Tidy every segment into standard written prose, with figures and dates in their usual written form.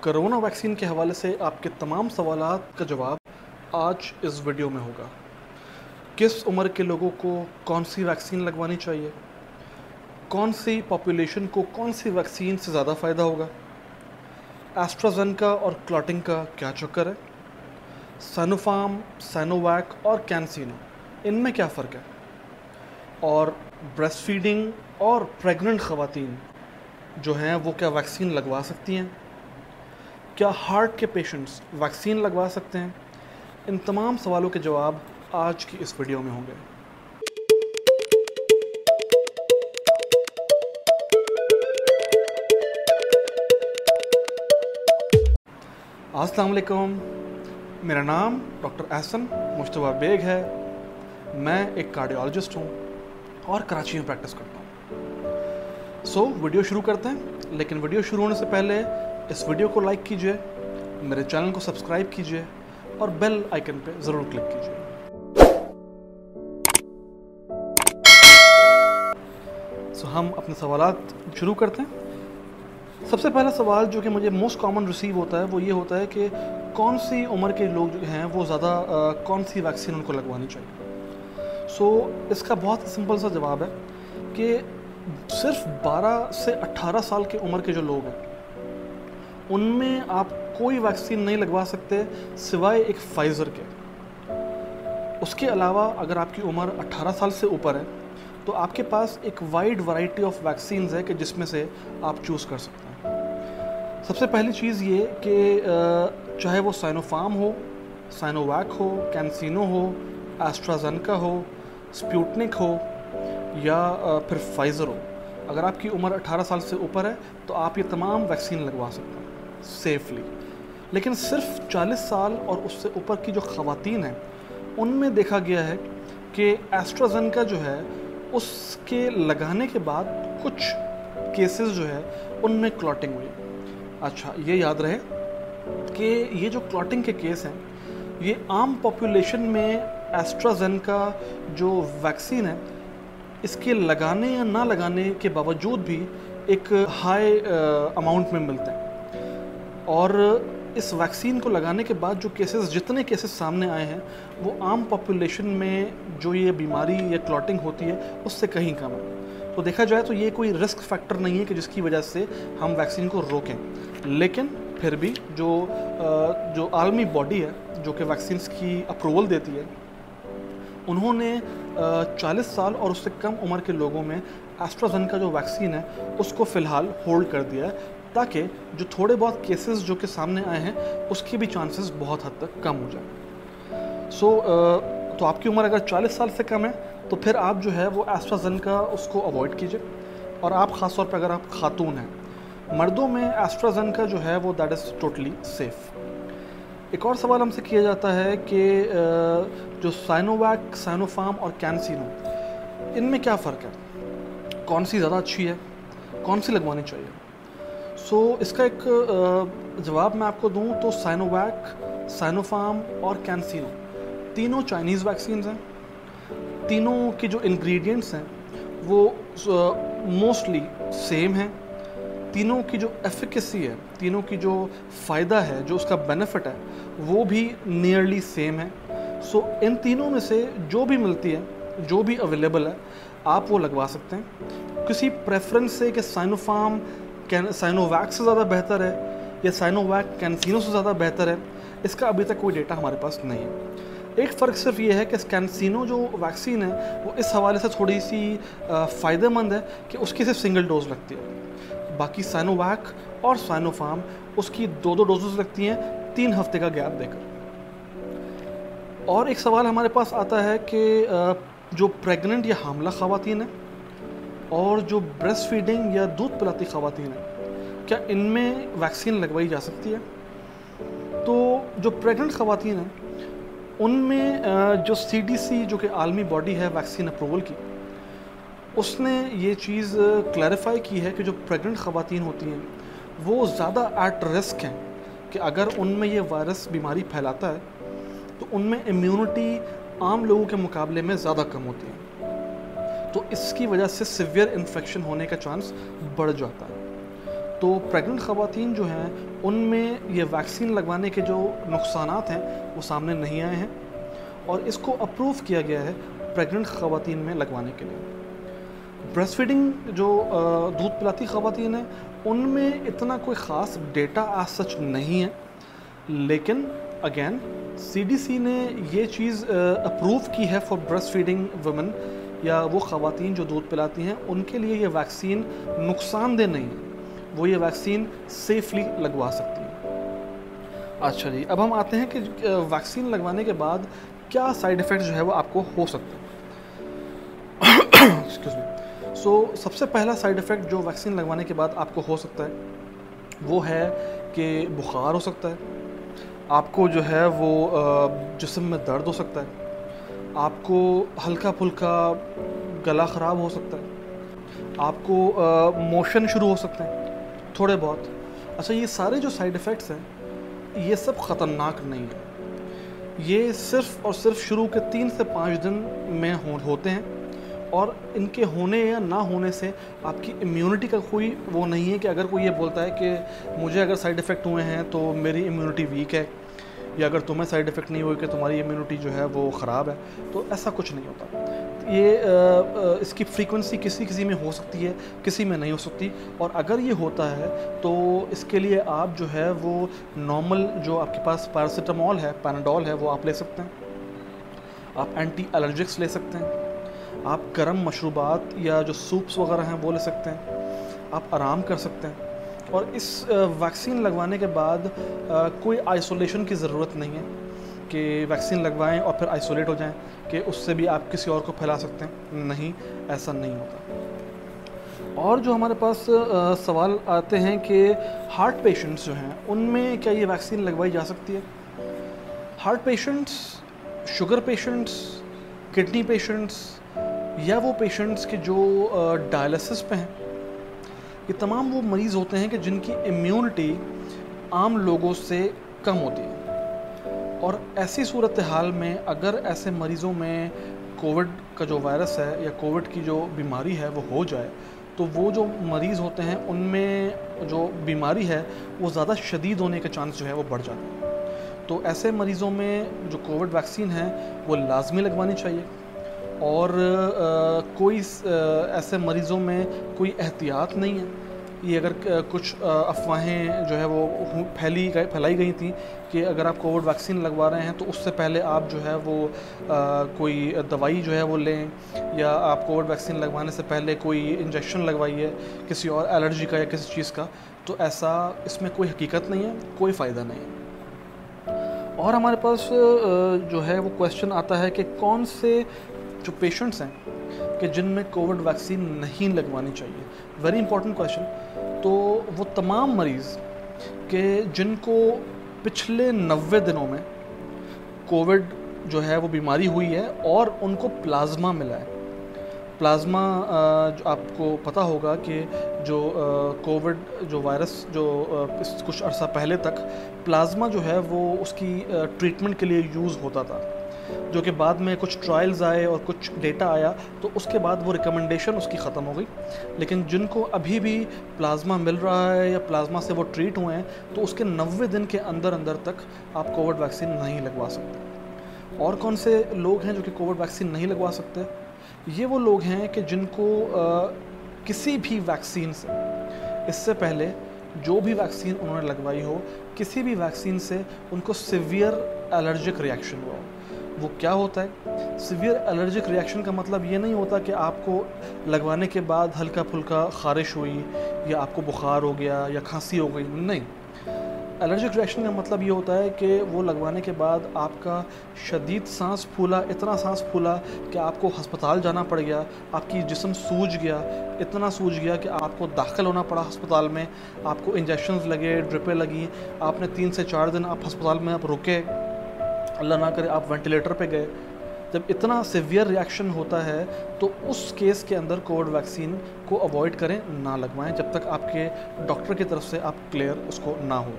Corona vaccine के हवाले से आपके तमाम सवालात का जवाब आज इस वीडियो में होगा। किस उम्र के लोगों को कौन सी वैक्सीन लगवानी चाहिए, कौन सी पॉपुलेशन को कौन सी वैक्सीन से ज़्यादा फ़ायदा होगा, एस्ट्राजेनेका और क्लॉटिंग का क्या चक्कर है, साइनोफार्म, साइनोवैक और कैंसिनो इनमें क्या फ़र्क है, और ब्रेस्ट फीडिंग और प्रेग्नेंट ख़वातीन जो हैं वो क्या वैक्सीन लगवा सकती हैं, क्या हार्ट के पेशेंट्स वैक्सीन लगवा सकते हैं। इन तमाम सवालों के जवाब आज की इस वीडियो में होंगे। अस्सलाम वालेकुम, मेरा नाम डॉक्टर एहसन मुश्तबा बेग है। मैं एक कार्डियोलॉजिस्ट हूँ और कराची में प्रैक्टिस करता हूँ। सो वीडियो शुरू करते हैं, लेकिन वीडियो शुरू होने से पहले इस वीडियो को लाइक कीजिए, मेरे चैनल को सब्सक्राइब कीजिए और बेल आइकन पे ज़रूर क्लिक कीजिए। सो हम अपने सवालात शुरू करते हैं। सबसे पहला सवाल जो कि मुझे मोस्ट कॉमन रिसीव होता है वो ये होता है कि कौन सी उम्र के लोग जो हैं वो ज़्यादा कौन सी वैक्सीन उनको लगवानी चाहिए। सो इसका बहुत सिंपल सा जवाब है कि सिर्फ 12 से 18 साल की उम्र के जो लोग हैं उनमें आप कोई वैक्सीन नहीं लगवा सकते सिवाय एक फाइज़र के। उसके अलावा अगर आपकी उम्र 18 साल से ऊपर है तो आपके पास एक वाइड वैरायटी ऑफ वैक्सीन्स है कि जिसमें से आप चूज़ कर सकते हैं। सबसे पहली चीज़ ये कि चाहे वो साइनोफार्म हो, साइनोवैक हो, कैंसिनो हो, एस्ट्राजेनेका हो, स्पुतनिक हो या फिर फाइज़र हो, अगर आपकी उम्र 18 साल से ऊपर है तो आप ये तमाम वैक्सीन लगवा सकते हैं सेफली। लेकिन सिर्फ 40 साल और उससे ऊपर की जो ख़वातीन हैं उनमें देखा गया है कि एस्ट्राजेनेका जो है उसके लगाने के बाद कुछ केसेस जो है उनमें क्लॉटिंग हुई। अच्छा, ये याद रहे कि ये जो क्लॉटिंग के केस हैं ये आम पॉपुलेशन में एस्ट्राजेनेका जो वैक्सीन है इसके लगाने या ना लगाने के बावजूद भी एक हाई अमाउंट में मिलते हैं। और इस वैक्सीन को लगाने के बाद जो जितने केसेस सामने आए हैं वो आम पॉपुलेशन में जो ये बीमारी या क्लॉटिंग होती है उससे कहीं कम है। तो देखा जाए तो ये कोई रिस्क फैक्टर नहीं है कि जिसकी वजह से हम वैक्सीन को रोकें। लेकिन फिर भी जो आलमी बॉडी है जो कि वैक्सीन्स की अप्रूवल देती है उन्होंने 40 साल और उससे कम उम्र के लोगों में एस्ट्राजेनेका जो वैक्सीन है उसको फ़िलहाल होल्ड कर दिया है ताकि जो थोड़े बहुत केसेस जो कि सामने आए हैं उसके भी चांसेस बहुत हद तक कम हो जाए। तो आपकी उम्र अगर 40 साल से कम है तो फिर आप जो है वो एस्ट्राजेनेका उसको अवॉइड कीजिए। और आप ख़ास तौर पर अगर आप खातून हैं, मर्दों में एस्ट्राजेनेका जो है वो दैट इज़ टोटली सेफ़। एक और सवाल हमसे किया जाता है कि जो साइनोवैक, साइनोफार्म और कैंसिनो इनमें क्या फ़र्क है, कौन सी ज़्यादा अच्छी है, कौन सी लगवानी चाहिए। इसका एक जवाब मैं आपको दूं तो साइनोवैक, साइनोफार्म और कैंसिनो तीनों चाइनीज़ वैक्सीन्स हैं। तीनों के जो इंग्रेडिएंट्स हैं वो मोस्टली सेम हैं। तीनों की जो एफिकेसी है, तीनों की जो फ़ायदा है, जो उसका बेनिफिट है वो भी नियरली सेम है। इन तीनों में से जो भी मिलती है, जो भी अवेलेबल है, आप वो लगवा सकते हैं। किसी प्रेफरेंस से कि साइनोफार्म साइनोवैक से ज़्यादा बेहतर है या साइनोवैक कैंसिनो से ज़्यादा बेहतर है, इसका अभी तक कोई डेटा हमारे पास नहीं है। एक फ़र्क सिर्फ ये है कि कैंसिनो जो वैक्सीन है वो इस हवाले से थोड़ी सी फ़ायदेमंद है कि उसकी सिर्फ सिंगल डोज लगती है। बाकी साइनोवैक और साइनोफार्म उसकी 2 डोजेस लगती हैं 3 हफ्ते का गैप देकर। और एक सवाल हमारे पास आता है कि जो प्रेग्नेंट या हामला ख़वातीन है और जो ब्रेस्ट फीडिंग या दूध पिलाती ख़वातीन हैं क्या इनमें वैक्सीन लगवाई जा सकती है। तो जो प्रेग्नेंट ख़वातीन हैं उनमें जो CDC जो कि आलमी बॉडी है वैक्सीन अप्रूवल की, उसने ये चीज़ क्लैरिफाई की है कि जो प्रेग्नेंट ख़वातीन होती हैं वो ज़्यादा एट रिस्क हैं कि अगर उनमें ये वायरस बीमारी फैलाता है तो उनमें इम्यूनिटी आम लोगों के मुकाबले में ज़्यादा कम होती है। तो इसकी वजह से सिवियर इन्फेक्शन होने का चांस बढ़ जाता है। तो प्रेग्नेंट ख़वातीन जो हैं उनमें ये वैक्सीन लगवाने के जो नुकसानात हैं वो सामने नहीं आए हैं और इसको अप्रूव किया गया है प्रेग्नेंट ख़वातीन में लगवाने के लिए। ब्रेस्ट फीडिंग जो दूध पिलाती ख़वातीन हैं उनमें इतना कोई ख़ास डेटा आज सच नहीं है, लेकिन अगेन CDC ने ये चीज़ अप्रूव की है फॉर ब्रेस्ट फीडिंग वुमेन या वो ख़वातीन जो दूध पिलाती हैं, उनके लिए ये वैक्सीन नुकसानदेह नहीं है, वो ये वैक्सीन सेफली लगवा सकती है। अच्छा जी, अब हम आते हैं कि वैक्सीन लगवाने के बाद क्या साइड इफ़ेक्ट जो है वो आपको हो सकते हैं। Excuse me. सो सबसे पहला साइड इफ़ेक्ट जो वैक्सीन लगवाने के बाद आपको हो सकता है वो है कि बुखार हो सकता है, आपको जो है वो जिस्म में दर्द हो सकता है, आपको हल्का फुल्का गला ख़राब हो सकता है, आपको मोशन शुरू हो सकते हैं थोड़े बहुत। अच्छा, ये सारे जो साइड इफ़ेक्ट्स हैं ये सब ख़तरनाक नहीं है, ये सिर्फ़ और सिर्फ शुरू के 3 से 5 दिन में होते हैं और इनके होने या ना होने से आपकी इम्यूनिटी का कोई वो नहीं है कि अगर कोई ये बोलता है कि मुझे अगर साइड इफ़ेक्ट हुए हैं तो मेरी इम्यूनिटी वीक है या अगर तुम्हें साइड इफ़ेक्ट नहीं हुए कि तुम्हारी इम्यूनिटी जो है वो ख़राब है, तो ऐसा कुछ नहीं होता। ये इसकी फ्रीक्वेंसी किसी किसी में हो सकती है, किसी में नहीं हो सकती, और अगर ये होता है तो इसके लिए आप जो है वो नॉर्मल जो आपके पास पैरासीटामॉल है, पैनाडोल है, वो आप ले सकते हैं, आप एंटी एलर्जिक्स ले सकते हैं, आप गर्म मशरूबात या जो सूप्स वगैरह हैं वो ले सकते हैं, आप आराम कर सकते हैं। और इस वैक्सीन लगवाने के बाद कोई आइसोलेशन की ज़रूरत नहीं है कि वैक्सीन लगवाएं और फिर आइसोलेट हो जाएं कि उससे भी आप किसी और को फैला सकते हैं, नहीं, ऐसा नहीं होता। और जो हमारे पास सवाल आते हैं कि हार्ट पेशेंट्स जो हैं उनमें क्या ये वैक्सीन लगवाई जा सकती है। Heart patients, sugar patients, kidney patients या वो पेशेंट्स के जो डायलिसिस पे हैं, ये तमाम वो मरीज़ होते हैं कि जिनकी इम्यूनिटी आम लोगों से कम होती है, और ऐसी सूरत हाल में अगर ऐसे मरीज़ों में कोविड का जो वायरस है या कोविड की जो बीमारी है वो हो जाए, तो वो जो मरीज़ होते हैं उनमें जो बीमारी है वो ज़्यादा शदीद होने के चांस जो है वो बढ़ जाते हैं। तो ऐसे मरीज़ों में जो कोविड वैक्सीन है वो लाजमी लगवानी चाहिए, और कोई ऐसे मरीज़ों में कोई एहतियात नहीं है। ये अगर कुछ अफवाहें जो है वो फैलाई गई थी कि अगर आप कोविड वैक्सीन लगवा रहे हैं तो उससे पहले आप जो है वो कोई दवाई जो है वो लें, या आप कोविड वैक्सीन लगवाने से पहले कोई इंजेक्शन लगवाइए किसी और एलर्जी का या किसी चीज़ का, तो ऐसा इसमें कोई हकीकत नहीं है, कोई फ़ायदा नहीं है। और हमारे पास जो है वो क्वेश्चन आता है कि कौन से जो पेशेंट्स हैं कि जिनमें कोविड वैक्सीन नहीं लगवानी चाहिए। Very important question. तो वो तमाम मरीज़ के जिनको पिछले 90 दिनों में कोविड जो है वो बीमारी हुई है और उनको प्लाज्मा मिला है। प्लाज्मा जो आपको पता होगा कि जो कोविड जो वायरस जो कुछ अर्सा पहले तक प्लाज्मा जो है वो उसकी ट्रीटमेंट के लिए यूज़ होता था, जो कि बाद में कुछ ट्रायल्स आए और कुछ डेटा आया तो उसके बाद वो रिकमेंडेशन उसकी ख़त्म हो गई। लेकिन जिनको अभी भी प्लाज्मा मिल रहा है या प्लाज्मा से वो ट्रीट हुए हैं, तो उसके 90 दिन के अंदर अंदर तक आप कोविड वैक्सीन नहीं लगवा सकते। और कौन से लोग हैं जो कि कोविड वैक्सीन नहीं लगवा सकते? ये वो लोग हैं कि जिनको किसी भी वैक्सीन से इससे पहले जो भी वैक्सीन उन्होंने लगवाई हो, किसी भी वैक्सीन से उनको सीवियर एलर्जिक रिएक्शन हुआ हो। वो क्या होता है? सीवियर एलर्जिक रिएक्शन का मतलब ये नहीं होता कि आपको लगवाने के बाद हल्का फुल्का ख़ारिश हुई या आपको बुखार हो गया या खांसी हो गई, नहीं। एलर्जिक रिएक्शन का मतलब ये होता है कि वो लगवाने के बाद आपका शदीद सांस फूला, इतना सांस फूला कि आपको हस्पताल जाना पड़ गया, आपकी जिस्म सूज गया, इतना सूज गया कि आपको दाखिल होना पड़ा अस्पताल में, आपको इंजेक्शंस लगे, ड्रिपें लगी, आपने 3 से 4 दिन आप अस्पताल में आप रुके, अल्लाह ना करे आप वेंटिलेटर पे गए। जब इतना सीवियर रिएक्शन होता है तो उस केस के अंदर कोविड वैक्सीन को अवॉइड करें, ना लगवाएं जब तक आपके डॉक्टर की तरफ से आप क्लियर उसको ना हो,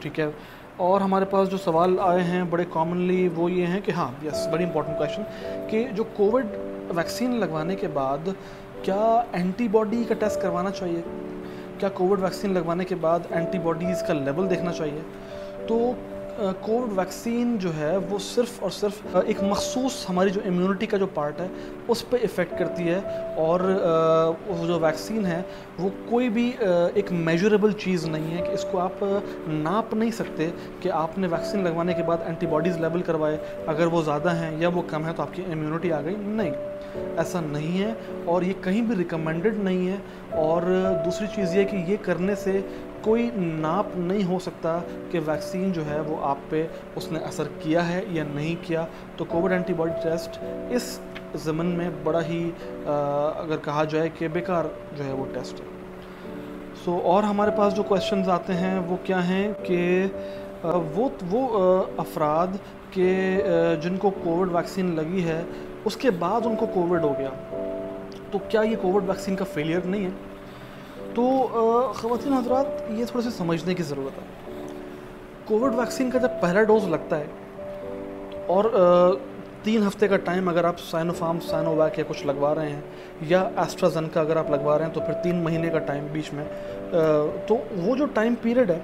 ठीक है। और हमारे पास जो सवाल आए हैं बड़े कॉमनली वो ये हैं कि हाँ, यस, वेरी इंपॉर्टेंट क्वेश्चन, कि जो कोविड वैक्सीन लगवाने के बाद क्या एंटीबॉडी का टेस्ट करवाना चाहिए? क्या कोविड वैक्सीन लगवाने के बाद एंटीबॉडीज़ का लेवल देखना चाहिए? तो कोविड वैक्सीन जो है वो सिर्फ़ और सिर्फ एक मख़सूस हमारी जो इम्यूनिटी का जो पार्ट है उस पे इफ़ेक्ट करती है, और वो जो वैक्सीन है वो कोई भी एक मेजरेबल चीज़ नहीं है कि इसको आप नाप नहीं सकते कि आपने वैक्सीन लगवाने के बाद एंटीबॉडीज़ लेवल करवाए, अगर वो ज़्यादा हैं या वो कम है तो आपकी इम्यूनिटी आ गई। नहीं, ऐसा नहीं है, और ये कहीं भी रिकमेंडेड नहीं है। और दूसरी चीज़ ये कि ये करने से कोई नाप नहीं हो सकता कि वैक्सीन जो है वो आप पे उसने असर किया है या नहीं किया। तो कोविड एंटीबॉडी टेस्ट इस ज़मन में बड़ा ही अगर कहा जाए कि बेकार जो है वो टेस्ट है। सो और हमारे पास जो क्वेश्चंस आते हैं वो क्या हैं कि वो अफराद के जिनको कोविड वैक्सीन लगी है उसके बाद उनको कोविड हो गया, तो क्या ये कोविड वैक्सीन का फेलियर नहीं है? तो ख़वातीन हज़रात, ये थोड़ा सा समझने की ज़रूरत है। कोविड वैक्सीन का जब पहला डोज़ लगता है और 3 हफ्ते का टाइम अगर आप साइनोफार्म, साइनोवैक या कुछ लगवा रहे हैं, या एस्ट्राजेनेका अगर आप लगवा रहे हैं तो फिर 3 महीने का टाइम बीच में, तो वो जो टाइम पीरियड है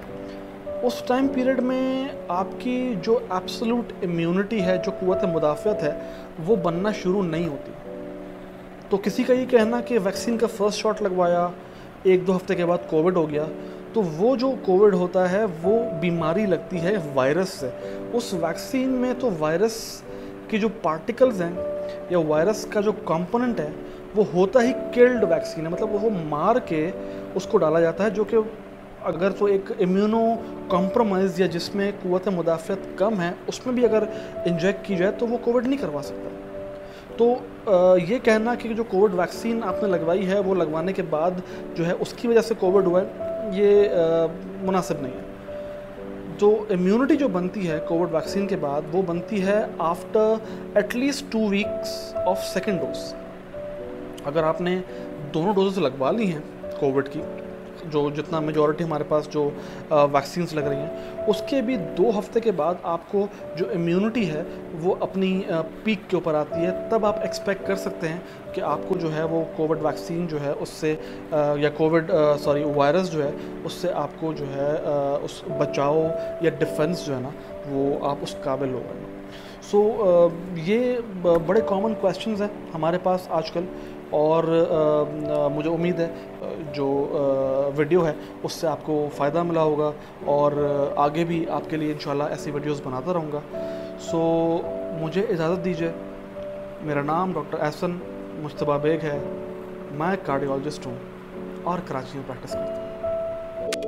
उस टाइम पीरियड में आपकी जो एब्सोल्यूट इम्यूनिटी है, जो क़ुव्वत मुदाफ़ियत है, वो बनना शुरू नहीं होती। तो किसी का ये कहना कि वैक्सीन का फ़र्स्ट शॉट लगवाया 1-2 हफ्ते के बाद कोविड हो गया, तो वो जो कोविड होता है वो बीमारी लगती है वायरस से। उस वैक्सीन में तो वायरस की जो पार्टिकल्स हैं या वायरस का जो कंपोनेंट है वो होता ही किल्ड वैक्सीन है, मतलब वो मार के उसको डाला जाता है, जो कि अगर तो एक इम्यूनो कॉम्प्रोमाइज़ या जिसमें क़ुव्वत मुदाफ़ियत कम है उसमें भी अगर इंजेक्ट की जाए तो वो कोविड नहीं करवा सकता। तो ये कहना कि जो कोविड वैक्सीन आपने लगवाई है वो लगवाने के बाद जो है उसकी वजह से कोविड हुआ है, ये मुनासिब नहीं है। जो इम्यूनिटी जो बनती है कोविड वैक्सीन के बाद वो बनती है after at least 2 weeks of second dose. अगर आपने दोनों डोजेस लगवा ली हैं कोविड की, जो जितना मेजॉरिटी हमारे पास जो वैक्सीन्स लग रही हैं, उसके भी 2 हफ्ते के बाद आपको जो इम्यूनिटी है वो अपनी पीक के ऊपर आती है, तब आप एक्सपेक्ट कर सकते हैं कि आपको जो है वो कोविड वैक्सीन जो है उससे या वायरस जो है उससे आपको जो है उस बचाव या डिफेंस जो है ना वो आप उस काबिल हो गए। सो ये बड़े कॉमन क्वेश्चंस हैं हमारे पास आजकल, और मुझे उम्मीद है जो वीडियो है उससे आपको फ़ायदा मिला होगा, और आगे भी आपके लिए इंशाल्लाह ऐसी वीडियोस बनाता रहूँगा। सो मुझे इजाज़त दीजिए। मेरा नाम डॉक्टर एहसन मुश्तबा बेग है, मैं कार्डियोलॉजिस्ट हूँ और कराची में प्रैक्टिस करता हूँ।